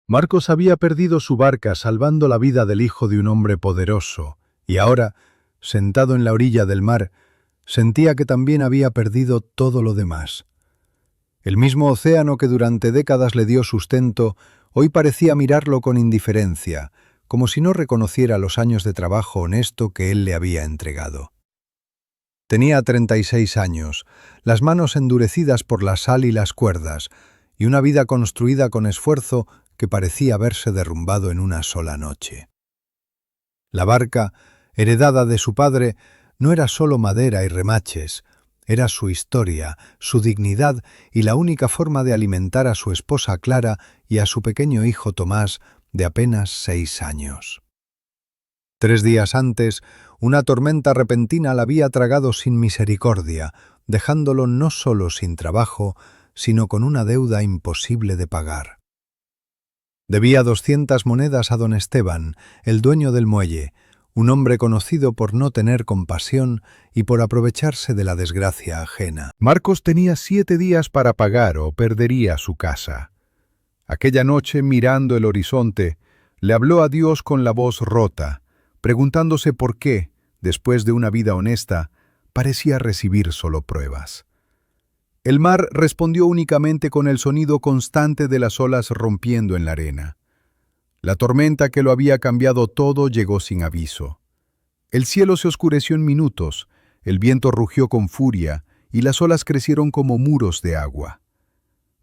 Marcos había perdido su barca salvando la vida del hijo de un hombre poderoso, y ahora, sentado en la orilla del mar, sentía que también había perdido todo lo demás. El mismo océano que durante décadas le dio sustento, hoy parecía mirarlo con indiferencia, como si no reconociera los años de trabajo honesto que él le había entregado. Tenía 36 años, las manos endurecidas por la sal y las cuerdas, y una vida construida con esfuerzo que parecía haberse derrumbado en una sola noche. La barca, heredada de su padre, no era solo madera y remaches, era su historia, su dignidad y la única forma de alimentar a su esposa Clara y a su pequeño hijo Tomás, de apenas 6 años. 3 días antes, una tormenta repentina la había tragado sin misericordia, dejándolo no solo sin trabajo, sino con una deuda imposible de pagar. Debía 200 monedas a don Esteban, el dueño del muelle, un hombre conocido por no tener compasión y por aprovecharse de la desgracia ajena. Marcos tenía 7 días para pagar o perdería su casa. Aquella noche, mirando el horizonte, le habló a Dios con la voz rota, preguntándose por qué, después de una vida honesta, parecía recibir solo pruebas. El mar respondió únicamente con el sonido constante de las olas rompiendo en la arena. La tormenta que lo había cambiado todo llegó sin aviso. El cielo se oscureció en minutos, el viento rugió con furia y las olas crecieron como muros de agua.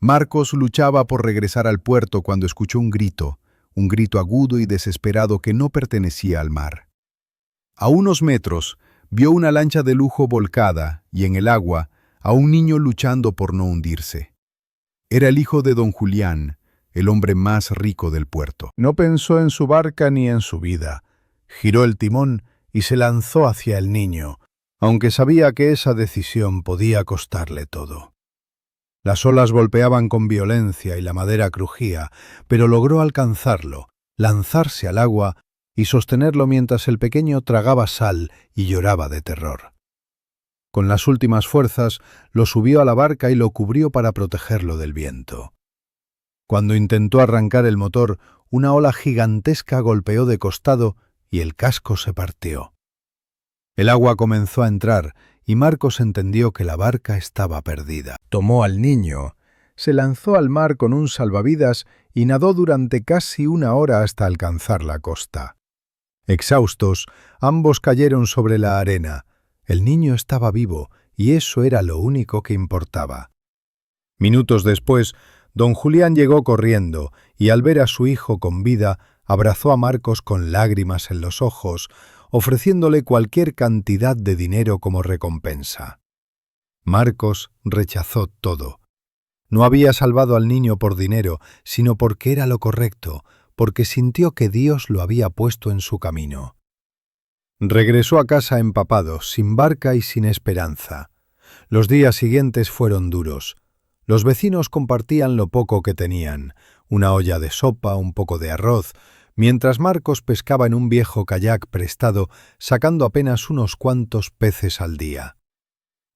Marcos luchaba por regresar al puerto cuando escuchó un grito agudo y desesperado que no pertenecía al mar. A unos metros, vio una lancha de lujo volcada y en el agua a un niño luchando por no hundirse. Era el hijo de don Julián, el hombre más rico del puerto. No pensó en su barca ni en su vida. Giró el timón y se lanzó hacia el niño, aunque sabía que esa decisión podía costarle todo. Las olas golpeaban con violencia y la madera crujía, pero logró alcanzarlo, lanzarse al agua y sostenerlo mientras el pequeño tragaba sal y lloraba de terror. Con las últimas fuerzas, lo subió a la barca y lo cubrió para protegerlo del viento. Cuando intentó arrancar el motor, una ola gigantesca golpeó de costado y el casco se partió. El agua comenzó a entrar y Marcos entendió que la barca estaba perdida. Tomó al niño, se lanzó al mar con un salvavidas y nadó durante casi 1 hora hasta alcanzar la costa. Exhaustos, ambos cayeron sobre la arena. El niño estaba vivo y eso era lo único que importaba. Minutos después, don Julián llegó corriendo y al ver a su hijo con vida, abrazó a Marcos con lágrimas en los ojos, ofreciéndole cualquier cantidad de dinero como recompensa. Marcos rechazó todo. No había salvado al niño por dinero, sino porque era lo correcto, porque sintió que Dios lo había puesto en su camino. Regresó a casa empapado, sin barca y sin esperanza. Los días siguientes fueron duros. Los vecinos compartían lo poco que tenían, una olla de sopa, un poco de arroz, mientras Marcos pescaba en un viejo kayak prestado, sacando apenas unos cuantos peces al día.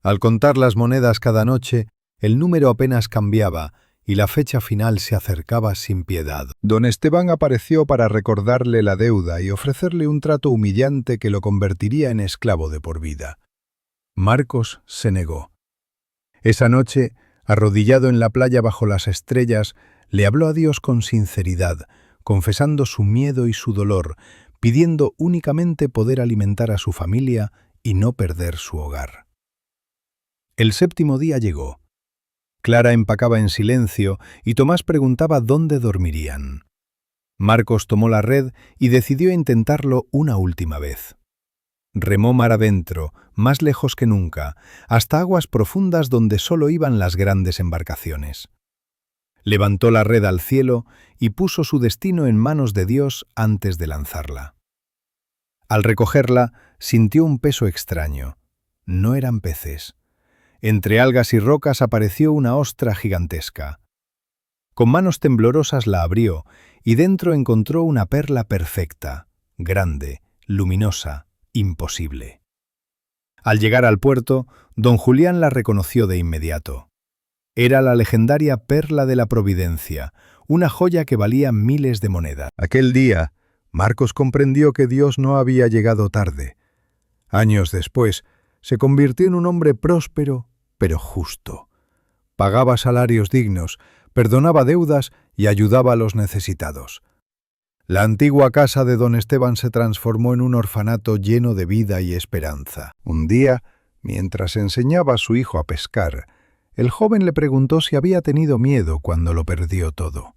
Al contar las monedas cada noche, el número apenas cambiaba y la fecha final se acercaba sin piedad. Don Esteban apareció para recordarle la deuda y ofrecerle un trato humillante que lo convertiría en esclavo de por vida. Marcos se negó. Esa noche, arrodillado en la playa bajo las estrellas, le habló a Dios con sinceridad, confesando su miedo y su dolor, pidiendo únicamente poder alimentar a su familia y no perder su hogar. El 7º día llegó. Clara empacaba en silencio y Tomás preguntaba dónde dormirían. Marcos tomó la red y decidió intentarlo una última vez. Remó mar adentro, más lejos que nunca, hasta aguas profundas donde solo iban las grandes embarcaciones. Levantó la red al cielo y puso su destino en manos de Dios antes de lanzarla. Al recogerla, sintió un peso extraño. No eran peces. Entre algas y rocas apareció una ostra gigantesca. Con manos temblorosas la abrió y dentro encontró una perla perfecta, grande, luminosa, imposible. Al llegar al puerto, don Julián la reconoció de inmediato. Era la legendaria perla de la Providencia, una joya que valía miles de monedas. Aquel día, Marcos comprendió que Dios no había llegado tarde. Años después, se convirtió en un hombre próspero, pero justo. Pagaba salarios dignos, perdonaba deudas y ayudaba a los necesitados. La antigua casa de don Esteban se transformó en un orfanato lleno de vida y esperanza. Un día, mientras enseñaba a su hijo a pescar, el joven le preguntó si había tenido miedo cuando lo perdió todo.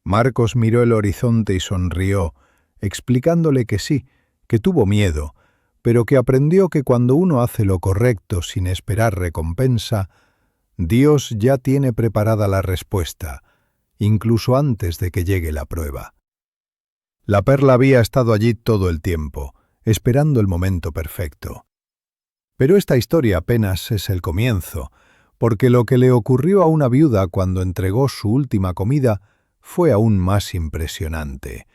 Marcos miró el horizonte y sonrió, explicándole que sí, que tuvo miedo, pero que aprendió que cuando uno hace lo correcto sin esperar recompensa, Dios ya tiene preparada la respuesta, incluso antes de que llegue la prueba. La perla había estado allí todo el tiempo, esperando el momento perfecto. Pero esta historia apenas es el comienzo, porque lo que le ocurrió a una viuda cuando entregó su última comida fue aún más impresionante,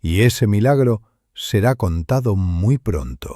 y ese milagro será contado muy pronto.